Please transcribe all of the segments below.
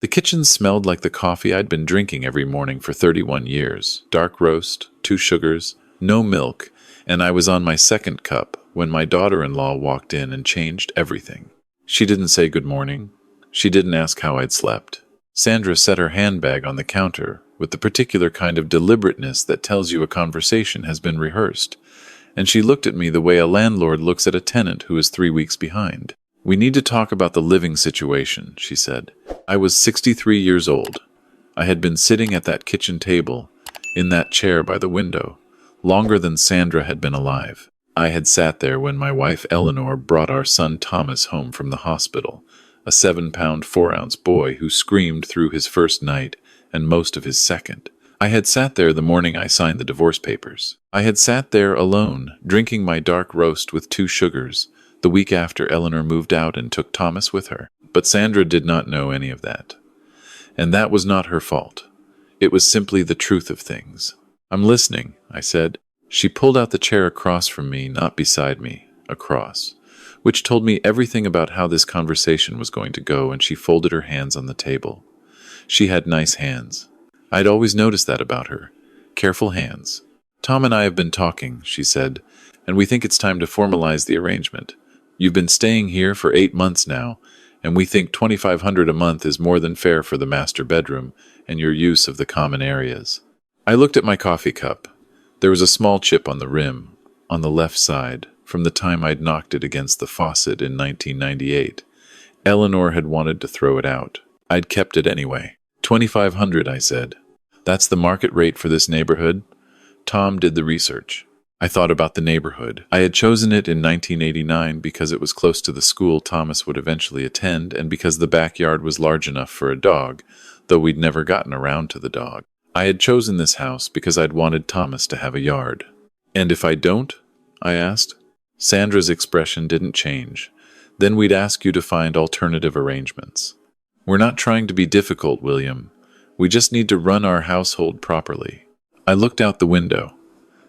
The kitchen smelled like the coffee I'd been drinking every morning for 31 years. Dark roast, 2 sugars, no milk, and I was on my second cup when my daughter-in-law walked in and changed everything. She didn't say good morning. She didn't ask how I'd slept. Sandra set her handbag on the counter with the particular kind of deliberateness that tells you a conversation has been rehearsed, and she looked at me the way a landlord looks at a tenant who is 3 weeks behind. "We need to talk about the living situation," she said. I was 63 years old. I had been sitting at that kitchen table, in that chair by the window, longer than Sandra had been alive. I had sat there when my wife Eleanor brought our son Thomas home from the hospital, a 7-pound 4-ounce boy who screamed through his first night and most of his second. I had sat there the morning I signed the divorce papers. I had sat there alone, drinking my dark roast with 2 sugars, the week after Eleanor moved out and took Thomas with her. But Sandra did not know any of that. And that was not her fault. It was simply the truth of things. "I'm listening," I said. She pulled out the chair across from me, not beside me, across, which told me everything about how this conversation was going to go, and she folded her hands on the table. She had nice hands. I'd always noticed that about her. Careful hands. "Tom and I have been talking," she said, "and we think it's time to formalize the arrangement. You've been staying here for 8 months now, and we think $2,500 a month is more than fair for the master bedroom and your use of the common areas." I looked at my coffee cup. There was a small chip on the rim, on the left side, from the time I'd knocked it against the faucet in 1998. Eleanor had wanted to throw it out. I'd kept it anyway. $2,500, I said. "That's the market rate for this neighborhood?" Tom did the research. I thought about the neighborhood. I had chosen it in 1989 because it was close to the school Thomas would eventually attend, and because the backyard was large enough for a dog, though we'd never gotten around to the dog. I had chosen this house because I'd wanted Thomas to have a yard. "And if I don't?" I asked. Sandra's expression didn't change. "Then we'd ask you to find alternative arrangements." "We're not trying to be difficult, William. We just need to run our household properly." I looked out the window.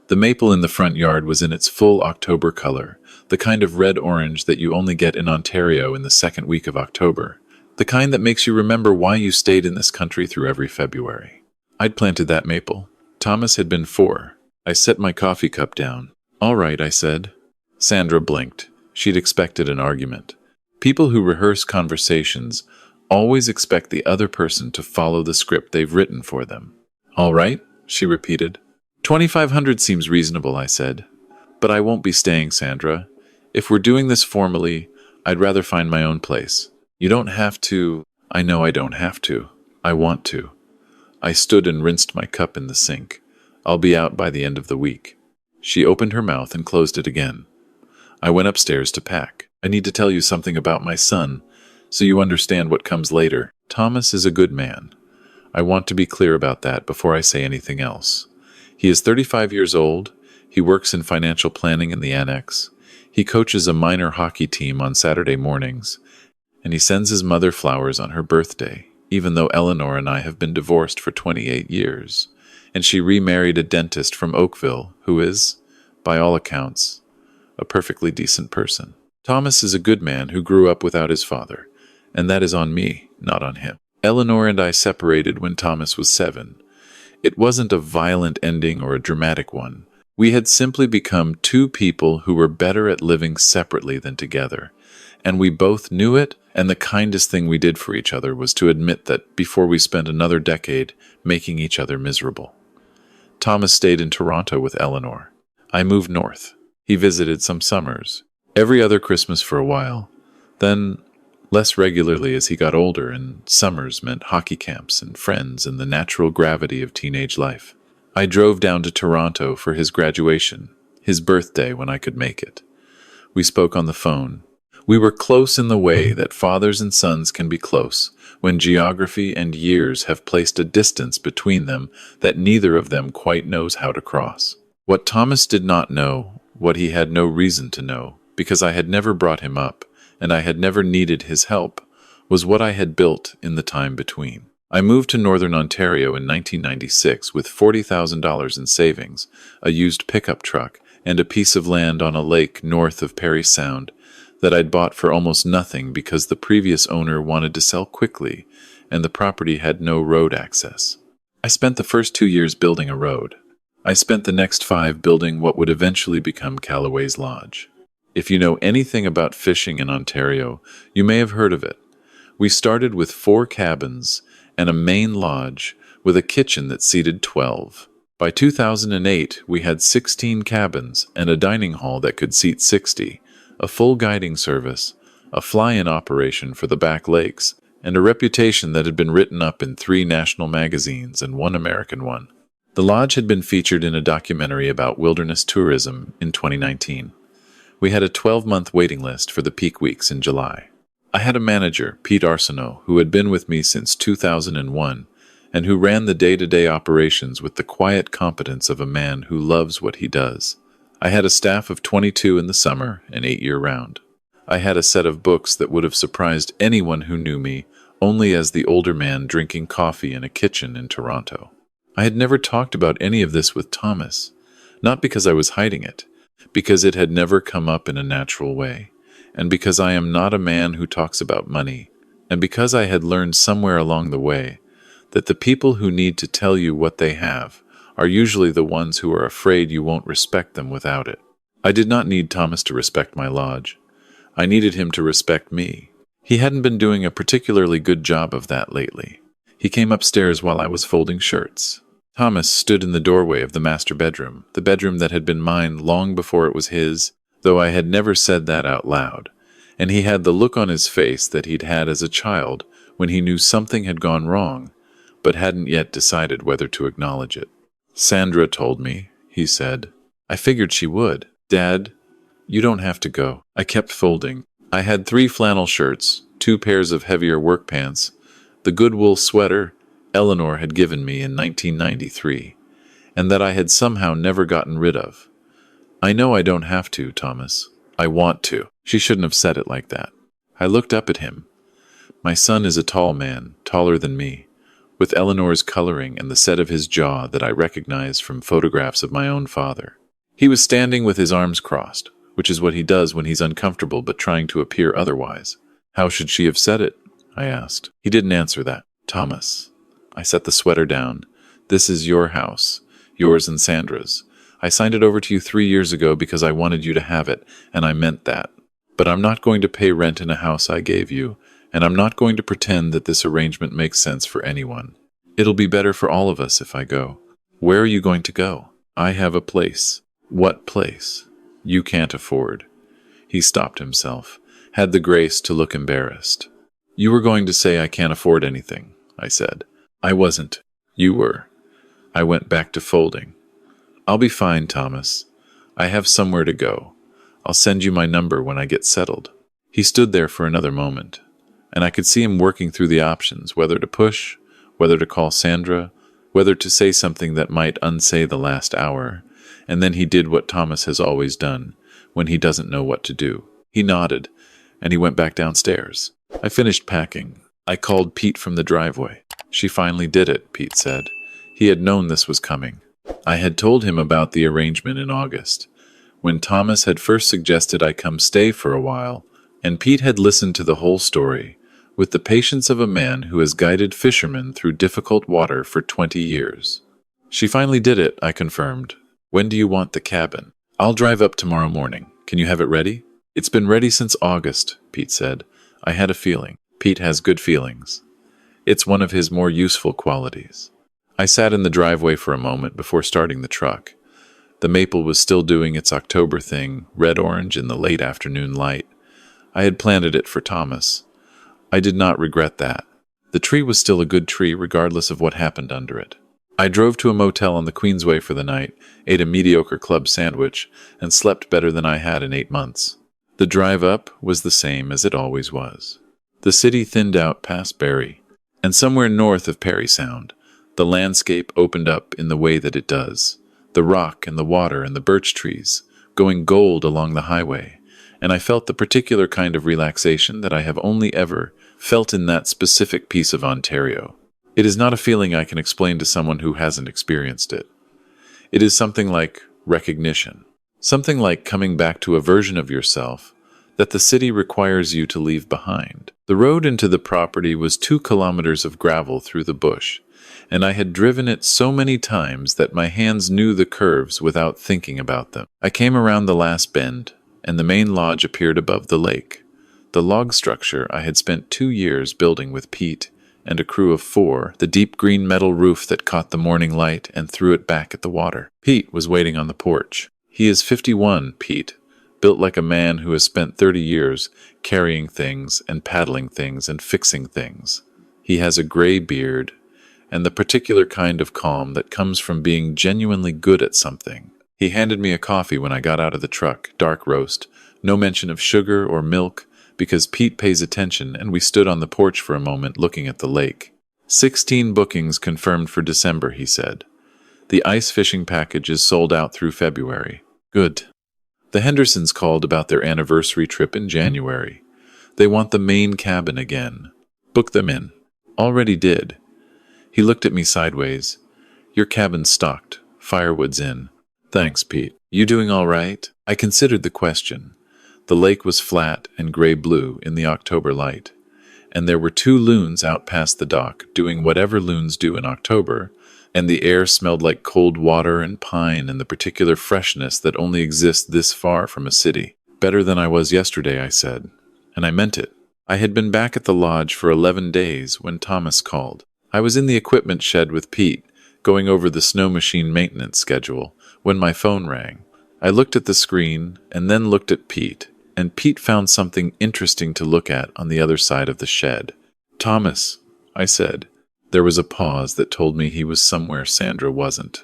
The maple in the front yard was in its full October color, the kind of red-orange that you only get in Ontario in the second week of October, the kind that makes you remember why you stayed in this country through every February. I'd planted that maple. Thomas had been 4. I set my coffee cup down. "All right," I said. Sandra blinked. She'd expected an argument. People who rehearse conversations always expect the other person to follow the script they've written for them. "All right," she repeated. $2,500 seems reasonable, I said. "But I won't be staying, Sandra. If we're doing this formally, I'd rather find my own place. You don't have to." "I know I don't have to. I want to." I stood and rinsed my cup in the sink. "I'll be out by the end of the week." She opened her mouth and closed it again. I went upstairs to pack. "I need to tell you something about my son, so you understand what comes later. Thomas is a good man. I want to be clear about that before I say anything else. He is 35 years old. He works in financial planning in the annex. He coaches a minor hockey team on Saturday mornings, and he sends his mother flowers on her birthday, even though Eleanor and I have been divorced for 28 years, and she remarried a dentist from Oakville who is, by all accounts, a perfectly decent person. Thomas is a good man who grew up without his father, and that is on me, not on him. Eleanor and I separated when Thomas was 7. It wasn't a violent ending or a dramatic one. We had simply become 2 people who were better at living separately than together, and we both knew it, and the kindest thing we did for each other was to admit that before we spent another decade making each other miserable. Thomas stayed in Toronto with Eleanor. I moved north. He visited some summers, every other Christmas for a while, then less regularly as he got older, and summers meant hockey camps and friends and the natural gravity of teenage life. I drove down to Toronto for his graduation, his birthday when I could make it. We spoke on the phone. We were close in the way that fathers and sons can be close when geography and years have placed a distance between them that neither of them quite knows how to cross. What Thomas did not know, what he had no reason to know, because I had never brought him up, and I had never needed his help, was what I had built in the time between. I moved to Northern Ontario in 1996 with $40,000 in savings, a used pickup truck, and a piece of land on a lake north of Parry Sound that I'd bought for almost nothing because the previous owner wanted to sell quickly and the property had no road access. I spent the first 2 years building a road. I spent the next 5 building what would eventually become Callaway's Lodge. If you know anything about fishing in Ontario, you may have heard of it. We started with 4 cabins and a main lodge with a kitchen that seated 12. By 2008, we had 16 cabins and a dining hall that could seat 60, a full guiding service, a fly-in operation for the Back Lakes, and a reputation that had been written up in 3 national magazines and 1 American one. The lodge had been featured in a documentary about wilderness tourism in 2019. We had a 12-month waiting list for the peak weeks in July. I had a manager, Pete Arsenault, who had been with me since 2001 and who ran the day-to-day operations with the quiet competence of a man who loves what he does. I had a staff of 22 in the summer and 8 year-round. I had a set of books that would have surprised anyone who knew me only as the older man drinking coffee in a kitchen in Toronto. I had never talked about any of this with Thomas, not because I was hiding it, because it had never come up in a natural way, and because I am not a man who talks about money, and because I had learned somewhere along the way that the people who need to tell you what they have are usually the ones who are afraid you won't respect them without it. I did not need Thomas to respect my lodge. I needed him to respect me. He hadn't been doing a particularly good job of that lately. He came upstairs while I was folding shirts. Thomas stood in the doorway of the master bedroom, the bedroom that had been mine long before it was his, though I had never said that out loud, and he had the look on his face that he'd had as a child when he knew something had gone wrong, but hadn't yet decided whether to acknowledge it. "Sandra told me," he said. "I figured she would. Dad, you don't have to go." I kept folding. I had 3 flannel shirts, 2 pairs of heavier work pants, the good wool sweater Eleanor had given me in 1993, and that I had somehow never gotten rid of. "I know I don't have to, Thomas. I want to." She shouldn't have said it like that. I looked up at him. My son is a tall man, taller than me, with Eleanor's coloring and the set of his jaw that I recognized from photographs of my own father. He was standing with his arms crossed, which is what he does when he's uncomfortable but trying to appear otherwise. "How should she have said it?" I asked. He didn't answer that. "Thomas." I set the sweater down. "This is your house, yours and Sandra's. I signed it over to you 3 years ago because I wanted you to have it, and I meant that. But I'm not going to pay rent in a house I gave you, and I'm not going to pretend that this arrangement makes sense for anyone. It'll be better for all of us if I go." "Where are you going to go?" "I have a place." "What place?" "You can't afford." He stopped himself, had the grace to look embarrassed. "You were going to say I can't afford anything," I said. "I wasn't. You were." I went back to folding. "I'll be fine, Thomas. I have somewhere to go. I'll send you my number when I get settled." He stood there for another moment, and I could see him working through the options, whether to push, whether to call Sandra, whether to say something that might unsay the last hour, and then he did what Thomas has always done when he doesn't know what to do. He nodded, and he went back downstairs. I finished packing. I called Pete from the driveway. "She finally did it," Pete said. He had known this was coming. I had told him about the arrangement in August, when Thomas had first suggested I come stay for a while, and Pete had listened to the whole story, with the patience of a man who has guided fishermen through difficult water for 20 years. "She finally did it," I confirmed. "When do you want the cabin?" "I'll drive up tomorrow morning. Can you have it ready?" "It's been ready since August," Pete said. I had a feeling. Pete has good feelings. It's one of his more useful qualities. I sat in the driveway for a moment before starting the truck. The maple was still doing its October thing, red-orange in the late afternoon light. I had planted it for Thomas. I did not regret that. The tree was still a good tree regardless of what happened under it. I drove to a motel on the Queensway for the night, ate a mediocre club sandwich, and slept better than I had in 8 months. The drive up was the same as it always was. The city thinned out past Barrie, and somewhere north of Parry Sound, the landscape opened up in the way that it does, the rock and the water and the birch trees, going gold along the highway, and I felt the particular kind of relaxation that I have only ever felt in that specific piece of Ontario. It is not a feeling I can explain to someone who hasn't experienced it. It is something like recognition, something like coming back to a version of yourself that the city requires you to leave behind. The road into the property was 2 kilometers of gravel through the bush, and I had driven it so many times that my hands knew the curves without thinking about them. I came around the last bend, and the main lodge appeared above the lake. The log structure I had spent 2 years building with Pete and a crew of 4, the deep green metal roof that caught the morning light and threw it back at the water. Pete was waiting on the porch. He is 51, Pete, built like a man who has spent 30 years carrying things and paddling things and fixing things. He has a gray beard and the particular kind of calm that comes from being genuinely good at something. He handed me a coffee when I got out of the truck, dark roast, no mention of sugar or milk, because Pete pays attention, and we stood on the porch for a moment looking at the lake. 16 bookings confirmed for December, he said. The ice fishing package is sold out through February. Good. The Hendersons called about their anniversary trip in January. They want the main cabin again. Book them in. Already did. He looked at me sideways. Your cabin's stocked. Firewood's in. Thanks, Pete. You doing all right? I considered the question. The lake was flat and gray-blue in the October light, and there were 2 loons out past the dock doing whatever loons do in October, and the air smelled like cold water and pine and the particular freshness that only exists this far from a city. Better than I was yesterday, I said, and I meant it. I had been back at the lodge for 11 days when Thomas called. I was in the equipment shed with Pete, going over the snow machine maintenance schedule, when my phone rang. I looked at the screen and then looked at Pete, and Pete found something interesting to look at on the other side of the shed. Thomas, I said. There was a pause that told me he was somewhere Sandra wasn't.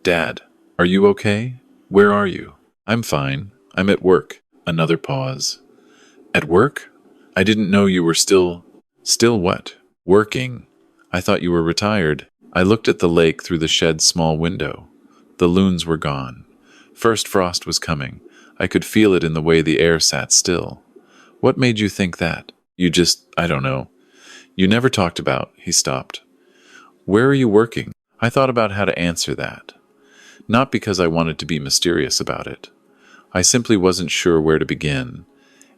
Dad, are you okay? Where are you? I'm fine. I'm at work. Another pause. At work? I didn't know you were still... Still what? Working. I thought you were retired. I looked at the lake through the shed's small window. The loons were gone. First frost was coming. I could feel it in the way the air sat still. What made you think that? You just, I don't know. You never talked about, he stopped. Where are you working? I thought about how to answer that. Not because I wanted to be mysterious about it. I simply wasn't sure where to begin,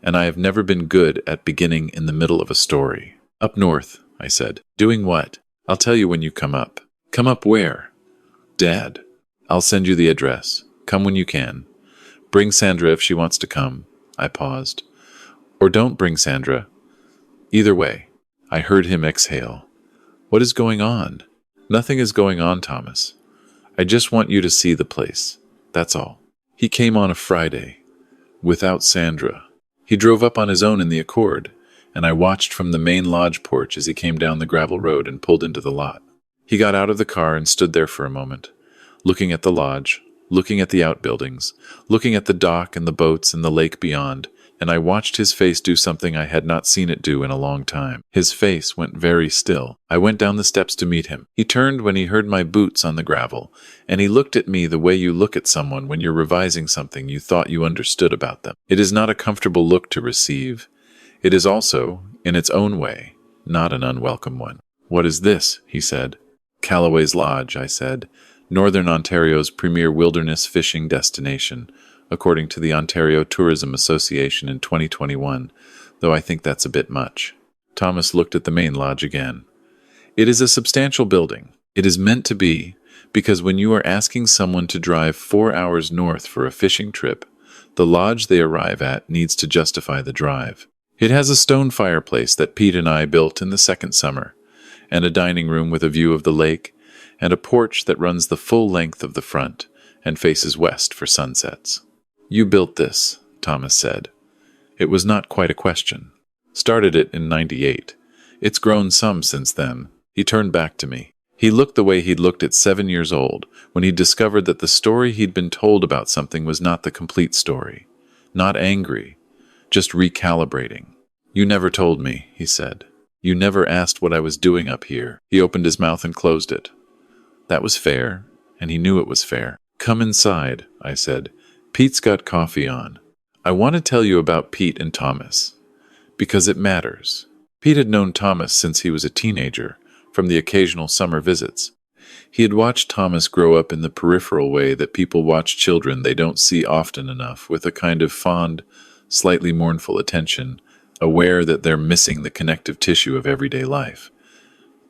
and I have never been good at beginning in the middle of a story. Up north, I said. Doing what? I'll tell you when you come up. Come up where? Dad. I'll send you the address. Come when you can. Bring Sandra if she wants to come. I paused. Or don't bring Sandra. Either way. I heard him exhale. What is going on? Nothing is going on, Thomas. I just want you to see the place. That's all. He came on a Friday. Without Sandra. He drove up on his own in the Accord, and I watched from the main lodge porch as he came down the gravel road and pulled into the lot. He got out of the car and stood there for a moment, looking at the lodge, looking at the outbuildings, looking at the dock and the boats and the lake beyond, and I watched his face do something I had not seen it do in a long time. His face went very still. I went down the steps to meet him. He turned when he heard my boots on the gravel, and he looked at me the way you look at someone when you're revising something you thought you understood about them. It is not a comfortable look to receive. It is also, in its own way, not an unwelcome one. What is this? He said. Callaway's Lodge, I said. Northern Ontario's premier wilderness fishing destination, according to the Ontario Tourism Association in 2021, though I think that's a bit much. Thomas looked at the main lodge again. It is a substantial building. It is meant to be, because when you are asking someone to drive 4 hours north for a fishing trip, the lodge they arrive at needs to justify the drive. It has a stone fireplace that Pete and I built in the second summer, and a dining room with a view of the lake, and a porch that runs the full length of the front and faces west for sunsets. You built this, Thomas said. It was not quite a question. Started it in '98. It's grown some since then. He turned back to me. He looked the way he'd looked at 7 years old, when he discovered that the story he'd been told about something was not the complete story. Not angry, just recalibrating. You never told me, he said. You never asked what I was doing up here. He opened his mouth and closed it. That was fair, and he knew it was fair. Come inside, I said. Pete's got coffee on. I want to tell you about Pete and Thomas, because it matters. Pete had known Thomas since he was a teenager, from the occasional summer visits. He had watched Thomas grow up in the peripheral way that people watch children they don't see often enough, with a kind of fond, slightly mournful attention, aware that they're missing the connective tissue of everyday life.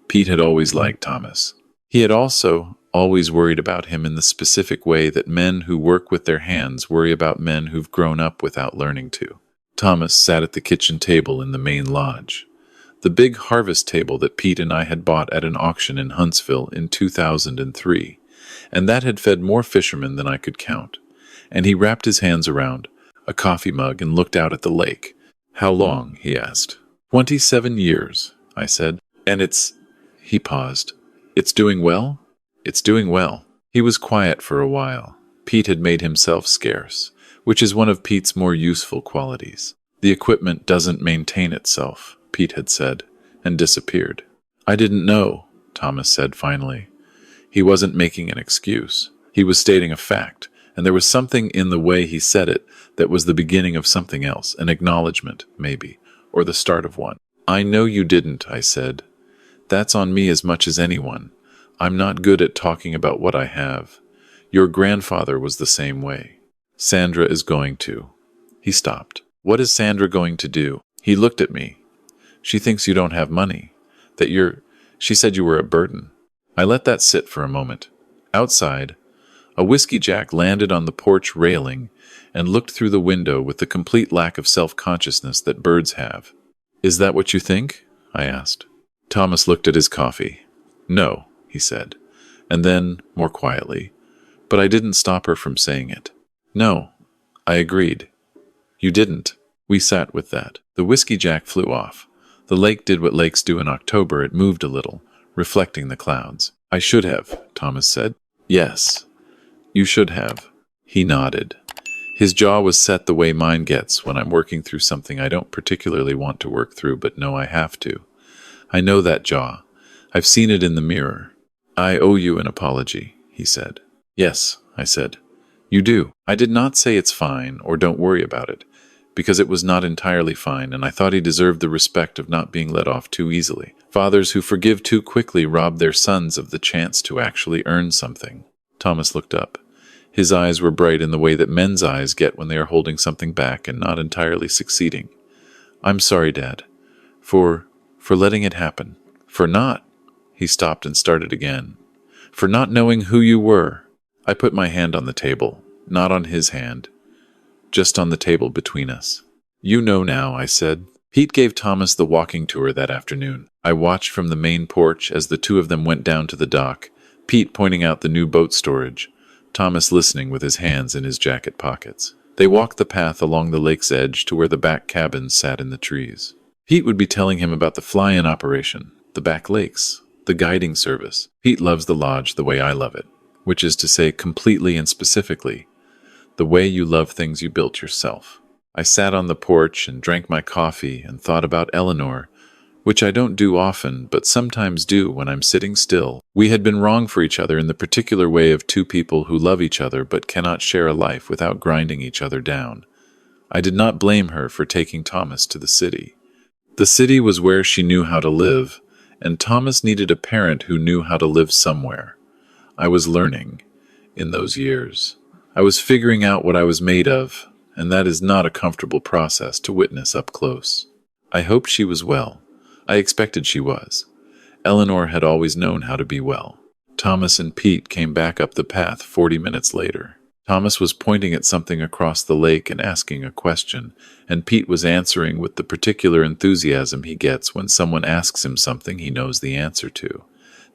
Pete had always liked Thomas. He had also always worried about him in the specific way that men who work with their hands worry about men who've grown up without learning to. Thomas sat at the kitchen table in the main lodge, the big harvest table that Pete and I had bought at an auction in Huntsville in 2003, and that had fed more fishermen than I could count. And he wrapped his hands around a coffee mug and looked out at the lake. "How long?" he asked. 27 years, I said. "And He paused. "It's doing well?" "It's doing well." He was quiet for a while. Pete had made himself scarce, which is one of Pete's more useful qualities. "The equipment doesn't maintain itself," Pete had said, and disappeared. "I didn't know," Thomas said finally. He wasn't making an excuse. He was stating a fact, and there was something in the way he said it that was the beginning of something else, an acknowledgement, maybe, or the start of one. "I know you didn't," I said. "That's on me as much as anyone. I'm not good at talking about what I have. Your grandfather was the same way. Sandra is going to." He stopped. "What is Sandra going to do?" He looked at me. "She thinks you don't have money. She said you were a burden." I let that sit for a moment. Outside, a whiskey jack landed on the porch railing and looked through the window with the complete lack of self-consciousness that birds have. "Is that what you think?" I asked. Thomas looked at his coffee. "No," he said, and then, more quietly, "But I didn't stop her from saying it." "No," I agreed. "You didn't." We sat with that. The whiskey jack flew off. The lake did what lakes do in October. It moved a little, reflecting the clouds. "I should have," Thomas said. "Yes, you should have." He nodded. His jaw was set the way mine gets when I'm working through something I don't particularly want to work through but know I have to. I know that jaw. I've seen it in the mirror. "I owe you an apology," he said. "Yes," I said. "You do." I did not say it's fine or don't worry about it, because it was not entirely fine, and I thought he deserved the respect of not being let off too easily. Fathers who forgive too quickly rob their sons of the chance to actually earn something. Thomas looked up. His eyes were bright in the way that men's eyes get when they are holding something back and not entirely succeeding. "I'm sorry, Dad, for letting it happen. For not—" He stopped and started again. "For not knowing who you were." I put my hand on the table, not on his hand, just on the table between us. "You know now," I said. Pete gave Thomas the walking tour that afternoon. I watched from the main porch as the two of them went down to the dock, Pete pointing out the new boat storage, Thomas listening with his hands in his jacket pockets. They walked the path along the lake's edge to where the back cabins sat in the trees. Pete would be telling him about the fly-in operation, the back lakes, the guiding service. Pete loves the lodge the way I love it, which is to say completely and specifically, the way you love things you built yourself. I sat on the porch and drank my coffee and thought about Eleanor, which I don't do often, but sometimes do when I'm sitting still. We had been wrong for each other in the particular way of two people who love each other but cannot share a life without grinding each other down. I did not blame her for taking Thomas to the city. The city was where she knew how to live, and Thomas needed a parent who knew how to live somewhere. I was learning in those years. I was figuring out what I was made of, and that is not a comfortable process to witness up close. I hoped she was well. I expected she was. Eleanor had always known how to be well. Thomas and Pete came back up the path 40 minutes later. Thomas was pointing at something across the lake and asking a question, and Pete was answering with the particular enthusiasm he gets when someone asks him something he knows the answer to.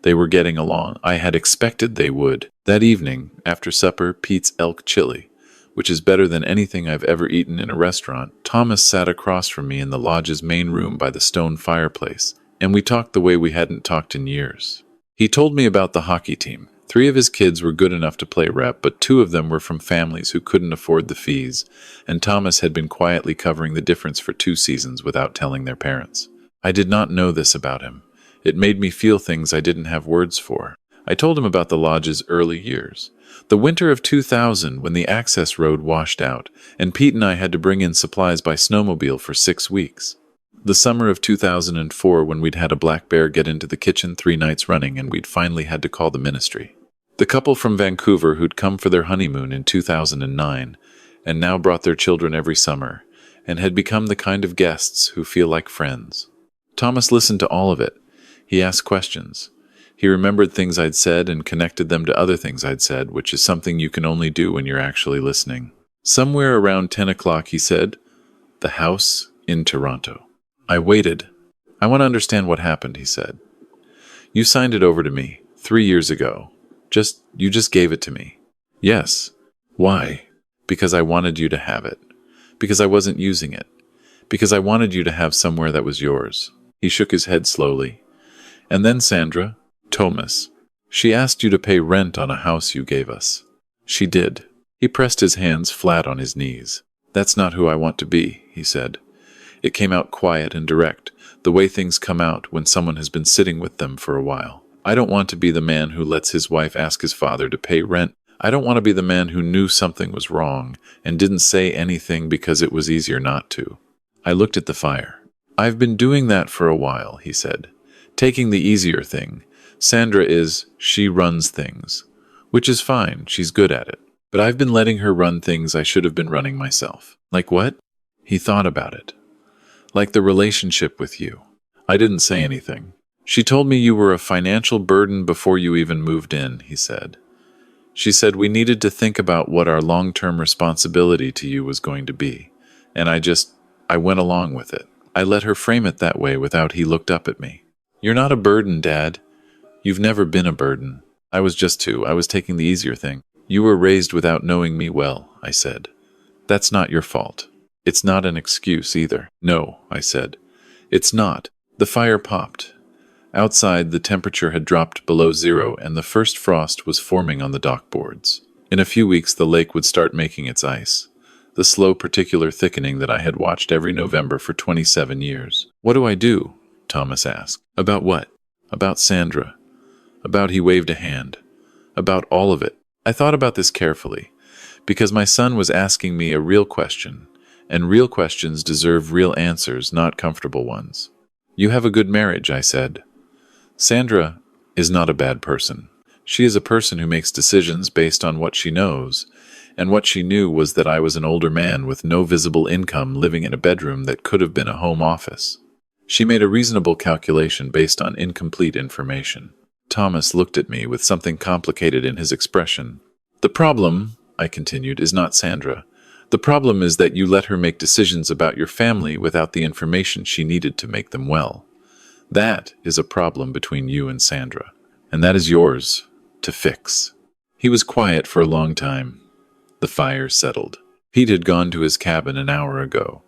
They were getting along. I had expected they would. That evening, after supper, Pete's elk chili, which is better than anything I've ever eaten in a restaurant, Thomas sat across from me in the lodge's main room by the stone fireplace, and we talked the way we hadn't talked in years. He told me about the hockey team. 3 of his kids were good enough to play rep, but 2 of them were from families who couldn't afford the fees, and Thomas had been quietly covering the difference for 2 seasons without telling their parents. I did not know this about him. It made me feel things I didn't have words for. I told him about the lodge's early years. The winter of 2000, when the access road washed out, and Pete and I had to bring in supplies by snowmobile for 6 weeks. The summer of 2004, when we'd had a black bear get into the kitchen 3 nights running and we'd finally had to call the ministry. The couple from Vancouver who'd come for their honeymoon in 2009 and now brought their children every summer, and had become the kind of guests who feel like friends. Thomas listened to all of it. He asked questions. He remembered things I'd said and connected them to other things I'd said, which is something you can only do when you're actually listening. Somewhere around 10 o'clock, he said, "The house in Toronto." I waited. "I want to understand what happened," he said. "You signed it over to me 3 years ago. You just gave it to me." "Yes." "Why?" "Because I wanted you to have it. Because I wasn't using it. Because I wanted you to have somewhere that was yours." He shook his head slowly. "And then Sandra, Thomas, she asked you to pay rent on a house you gave us." "She did." He pressed his hands flat on his knees. "That's not who I want to be," he said. It came out quiet and direct, the way things come out when someone has been sitting with them for a while. "I don't want to be the man who lets his wife ask his father to pay rent. I don't want to be the man who knew something was wrong and didn't say anything because it was easier not to." I looked at the fire. "I've been doing that for a while," he said. "Taking the easier thing. She runs things. Which is fine, she's good at it. But I've been letting her run things I should have been running myself." "Like what?" He thought about it. "Like the relationship with you." I didn't say anything. "She told me you were a financial burden before you even moved in," he said. "She said we needed to think about what our long-term responsibility to you was going to be. And I went along with it. I let her frame it that way without he looked up at me. You're not a burden, Dad. You've never been a burden. I was taking the easier thing. You were raised without knowing me well," I said. "That's not your fault. It's not an excuse either." "No," I said. "It's not." The fire popped. Outside, the temperature had dropped below zero and the first frost was forming on the dockboards. In a few weeks, the lake would start making its ice. The slow particular thickening that I had watched every November for 27 years. "What do I do?" Thomas asked. "About what?" "About Sandra. He waved a hand. "About all of it." I thought about this carefully, because my son was asking me a real question, and real questions deserve real answers, not comfortable ones. "You have a good marriage," I said. "Sandra is not a bad person. She is a person who makes decisions based on what she knows, and what she knew was that I was an older man with no visible income living in a bedroom that could have been a home office. She made a reasonable calculation based on incomplete information." Thomas looked at me with something complicated in his expression. "The problem," I continued, "is not Sandra. The problem is that you let her make decisions about your family without the information she needed to make them well. That is a problem between you and Sandra, and that is yours to fix." He was quiet for a long time. The fire settled. Pete had gone to his cabin an hour ago,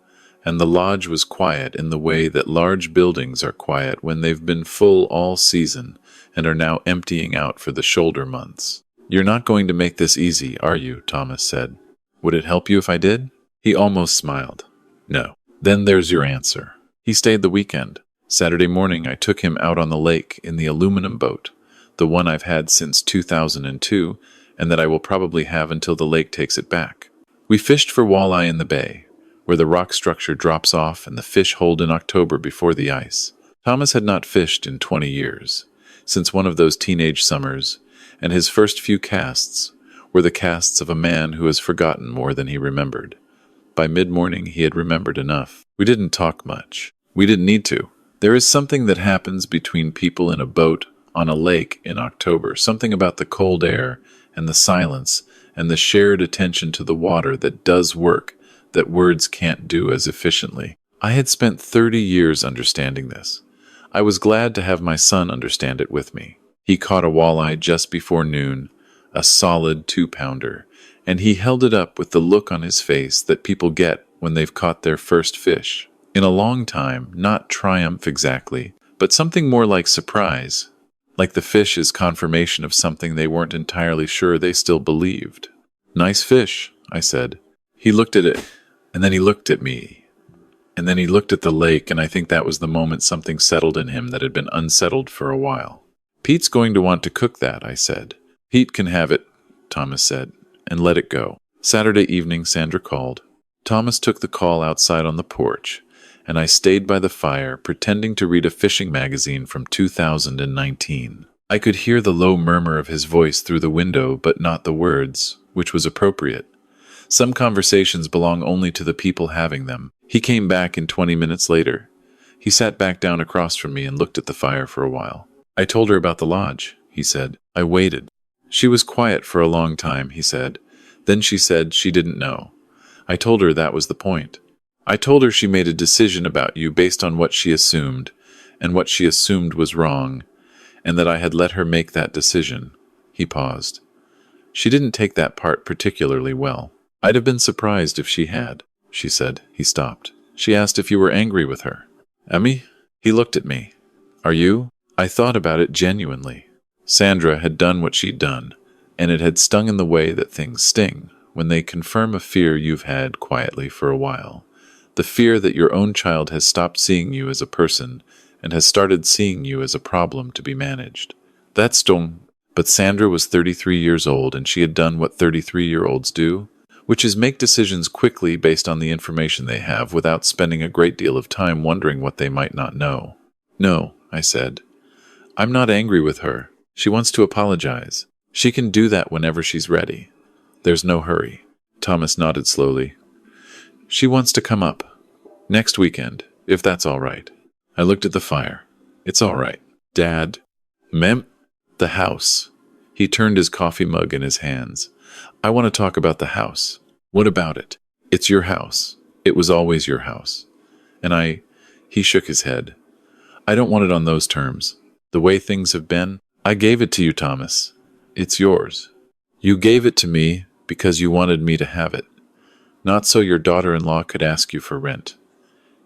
and the lodge was quiet in the way that large buildings are quiet when they've been full all season and are now emptying out for the shoulder months. "You're not going to make this easy, are you?" Thomas said. "Would it help you if I did?" He almost smiled. "No." "Then there's your answer." He stayed the weekend. Saturday morning I took him out on the lake in the aluminum boat, the one I've had since 2002, and that I will probably have until the lake takes it back. We fished for walleye in the bay, where the rock structure drops off and the fish hold in October before the ice. Thomas had not fished in 20 years, since one of those teenage summers, and his first few casts were the casts of a man who has forgotten more than he remembered. By mid-morning he had remembered enough. We didn't talk much. We didn't need to. There is something that happens between people in a boat on a lake in October, something about the cold air and the silence and the shared attention to the water that does work that words can't do as efficiently. I had spent 30 years understanding this. I was glad to have my son understand it with me. He caught a walleye just before noon, a solid 2-pounder, and he held it up with the look on his face that people get when they've caught their first fish. In a long time, not triumph exactly, but something more like surprise, like the fish is confirmation of something they weren't entirely sure they still believed. "Nice fish," I said. He looked at it, and then he looked at me, and then he looked at the lake, and I think that was the moment something settled in him that had been unsettled for a while. "Pete's going to want to cook that," I said. "Pete can have it," Thomas said, "and let it go." Saturday evening, Sandra called. Thomas took the call outside on the porch, and I stayed by the fire, pretending to read a fishing magazine from 2019. I could hear the low murmur of his voice through the window, but not the words, which was appropriate. Some conversations belong only to the people having them. He came back in 20 minutes later. He sat back down across from me and looked at the fire for a while. I told her about the lodge, he said. I waited. She was quiet for a long time, he said. Then she said she didn't know. I told her that was the point. I told her she made a decision about you based on what she assumed, and what she assumed was wrong, and that I had let her make that decision. He paused. She didn't take that part particularly well. I'd have been surprised if she had, she said. He stopped. She asked if you were angry with her. Emmy? He looked at me. Are you? I thought about it genuinely. Sandra had done what she'd done, and it had stung in the way that things sting when they confirm a fear you've had quietly for a while. The fear that your own child has stopped seeing you as a person and has started seeing you as a problem to be managed. That stung. But Sandra was 33 years old, and she had done what 33-year-olds do, which is make decisions quickly based on the information they have without spending a great deal of time wondering what they might not know. No, I said. I'm not angry with her. She wants to apologize. She can do that whenever she's ready. There's no hurry. Thomas nodded slowly. She wants to come up. Next weekend, if that's all right. I looked at the fire. It's all right. Dad. Mem. The house. He turned his coffee mug in his hands. I want to talk about the house. What about it? It's your house. It was always your house. And he shook his head. I don't want it on those terms. The way things have been, I gave it to you, Thomas. It's yours. You gave it to me because you wanted me to have it, not so your daughter-in-law could ask you for rent.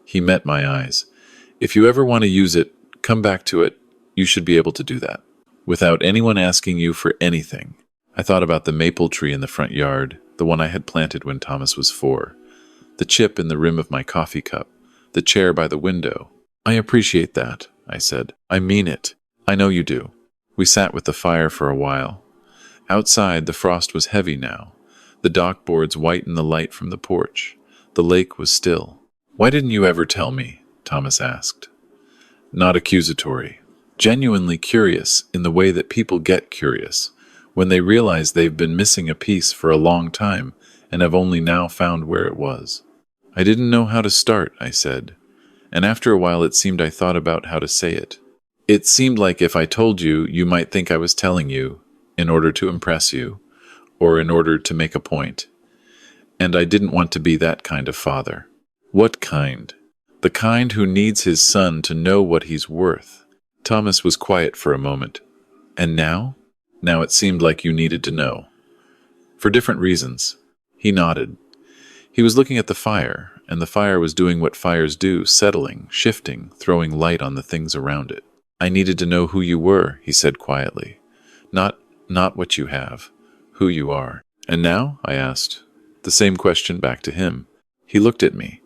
He met my eyes. If you ever want to use it, come back to it. You should be able to do that, without anyone asking you for anything. I thought about the maple tree in the front yard, the one I had planted when Thomas was 4, the chip in the rim of my coffee cup, the chair by the window. I appreciate that, I said. I mean it. I know you do. We sat with the fire for a while. Outside, the frost was heavy now. The dock boards whitened the light from the porch. The lake was still. Why didn't you ever tell me? Thomas asked. Not accusatory. Genuinely curious in the way that people get curious, when they realize they've been missing a piece for a long time and have only now found where it was. I didn't know how to start, I said, and after a while it seemed I thought about how to say it. It seemed like if I told you, you might think I was telling you in order to impress you, or in order to make a point. And I didn't want to be that kind of father. What kind? The kind who needs his son to know what he's worth. Thomas was quiet for a moment. And now? Now it seemed like you needed to know. For different reasons. He nodded. He was looking at the fire, and the fire was doing what fires do, settling, shifting, throwing light on the things around it. I needed to know who you were, he said quietly. Not what you have, who you are. And now? I asked. The same question back to him. He looked at me.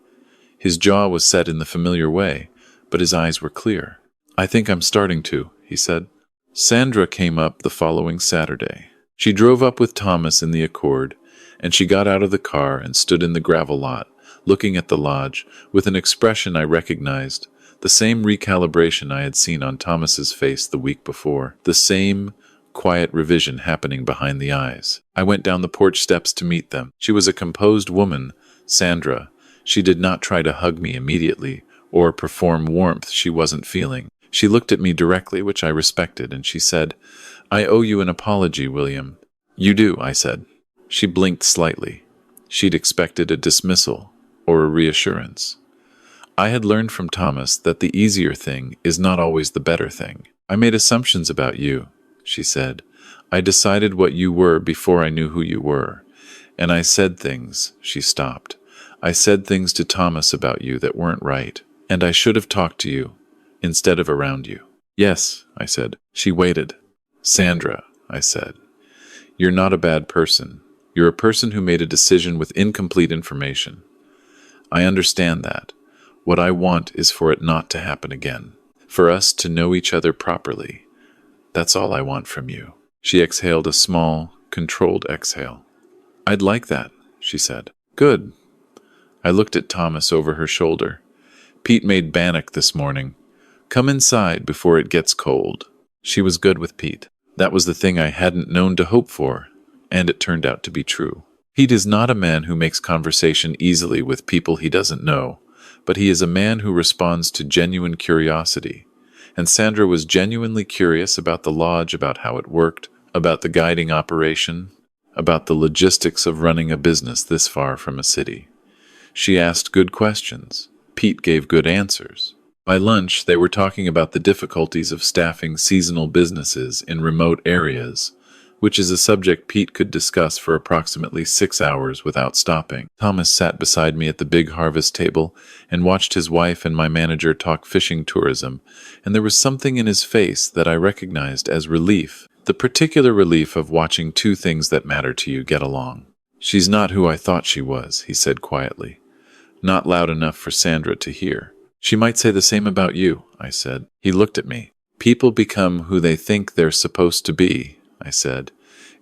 His jaw was set in the familiar way, but his eyes were clear. I think I'm starting to, he said. Sandra came up the following Saturday. She drove up with Thomas in the Accord, and she got out of the car and stood in the gravel lot, looking at the lodge, with an expression I recognized, the same recalibration I had seen on Thomas's face the week before, the same quiet revision happening behind the eyes. I went down the porch steps to meet them. She was a composed woman, Sandra. She did not try to hug me immediately, or perform warmth she wasn't feeling. She looked at me directly, which I respected, and she said, I owe you an apology, William. You do, I said. She blinked slightly. She'd expected a dismissal, or a reassurance. I had learned from Thomas that the easier thing is not always the better thing. I made assumptions about you, she said. I decided what you were before I knew who you were. And I said things, she stopped. I said things to Thomas about you that weren't right, and I should have talked to you, instead of around you. Yes, I said. She waited. Sandra, I said, you're not a bad person. You're a person who made a decision with incomplete information. I understand that. What I want is for it not to happen again, for us to know each other properly. That's all I want from you. She exhaled a small, controlled exhale. I'd like that, she said. Good. I looked at Thomas over her shoulder. Pete made bannock this morning. Come inside before it gets cold. She was good with Pete. That was the thing I hadn't known to hope for, and it turned out to be true. Pete is not a man who makes conversation easily with people he doesn't know, but he is a man who responds to genuine curiosity. And Sandra was genuinely curious about the lodge, about how it worked, about the guiding operation, about the logistics of running a business this far from a city. She asked good questions. Pete gave good answers. By lunch, they were talking about the difficulties of staffing seasonal businesses in remote areas, which is a subject Pete could discuss for approximately 6 hours without stopping. Thomas sat beside me at the big harvest table and watched his wife and my manager talk fishing tourism, and there was something in his face that I recognized as relief, the particular relief of watching two things that matter to you get along. "She's not who I thought she was," he said quietly, not loud enough for Sandra to hear. "She might say the same about you," I said. He looked at me. "People become who they think they're supposed to be," I said,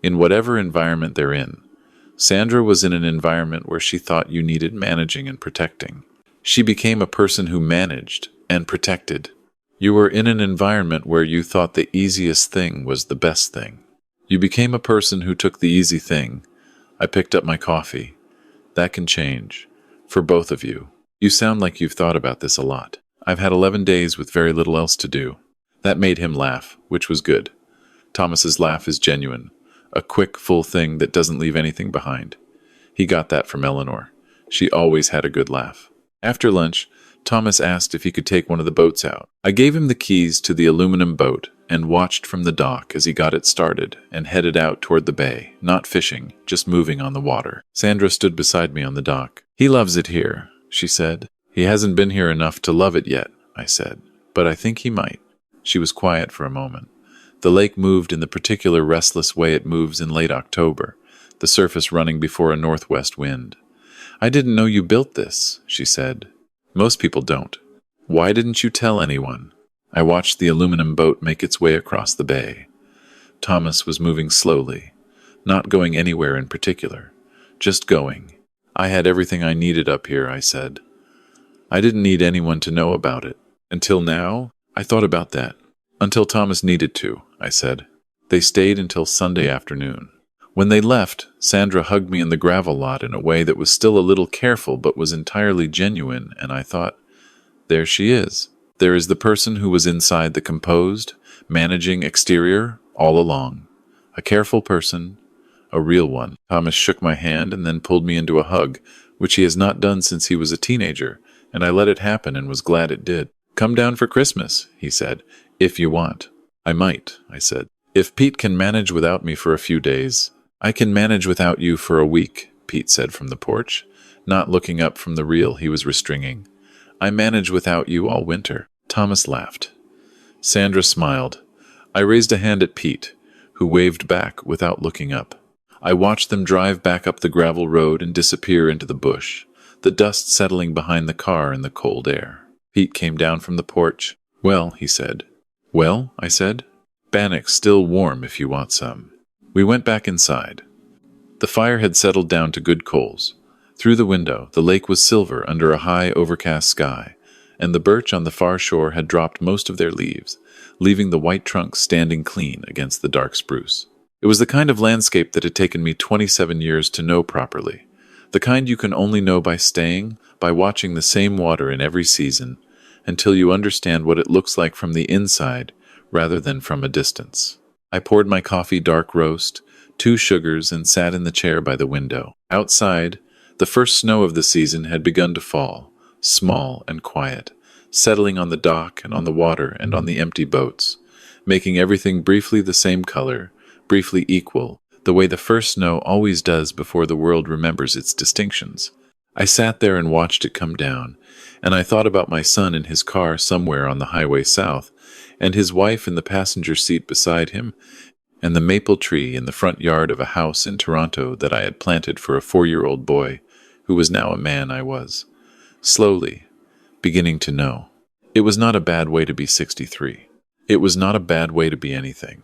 "in whatever environment they're in. Sandra was in an environment where she thought you needed managing and protecting. She became a person who managed and protected. You were in an environment where you thought the easiest thing was the best thing. You became a person who took the easy thing." I picked up my coffee. "That can change. For both of you. You sound like you've thought about this a lot. I've had 11 days with very little else to do." That made him laugh, which was good. Thomas's laugh is genuine. A quick, full thing that doesn't leave anything behind. He got that from Eleanor. She always had a good laugh. After lunch, Thomas asked if he could take one of the boats out. I gave him the keys to the aluminum boat and watched from the dock as he got it started and headed out toward the bay, not fishing, just moving on the water. Sandra stood beside me on the dock. "He loves it here," she said. "He hasn't been here enough to love it yet," I said, "but I think he might." She was quiet for a moment. The lake moved in the particular restless way it moves in late October, the surface running before a northwest wind. "I didn't know you built this," she said. "Most people don't. Why didn't you tell anyone?" I watched the aluminum boat make its way across the bay. Thomas was moving slowly, not going anywhere in particular, just going. "I had everything I needed up here," I said. "I didn't need anyone to know about it. Until now, I thought about that. Until Thomas needed to," I said. They stayed until Sunday afternoon. When they left, Sandra hugged me in the gravel lot in a way that was still a little careful but was entirely genuine, and I thought, there she is. There is the person who was inside the composed, managing exterior all along. A careful person, a real one. Thomas shook my hand and then pulled me into a hug, which he has not done since he was a teenager, and I let it happen and was glad it did. "Come down for Christmas," he said, "if you want." "I might," I said. "If Pete can manage without me for a few days." "I can manage without you for a week," Pete said from the porch, not looking up from the reel he was restringing. "I manage without you all winter." Thomas laughed. Sandra smiled. I raised a hand at Pete, who waved back without looking up. I watched them drive back up the gravel road and disappear into the bush, the dust settling behind the car in the cold air. Pete came down from the porch. "Well," he said. "Well," I said. "Bannoc's still warm if you want some." We went back inside. The fire had settled down to good coals. Through the window, the lake was silver under a high, overcast sky, and the birch on the far shore had dropped most of their leaves, leaving the white trunks standing clean against the dark spruce. It was the kind of landscape that had taken me 27 years to know properly, the kind you can only know by staying, by watching the same water in every season, until you understand what it looks like from the inside rather than from a distance. I poured my coffee dark roast, 2 sugars, and sat in the chair by the window. Outside, the first snow of the season had begun to fall, small and quiet, settling on the dock and on the water and on the empty boats, making everything briefly the same color, briefly equal, the way the first snow always does before the world remembers its distinctions. I sat there and watched it come down, and I thought about my son in his car somewhere on the highway south, and his wife in the passenger seat beside him, and the maple tree in the front yard of a house in Toronto that I had planted for a 4-year-old boy, who was now a man I was. Slowly, beginning to know. It was not a bad way to be 63. It was not a bad way to be anything.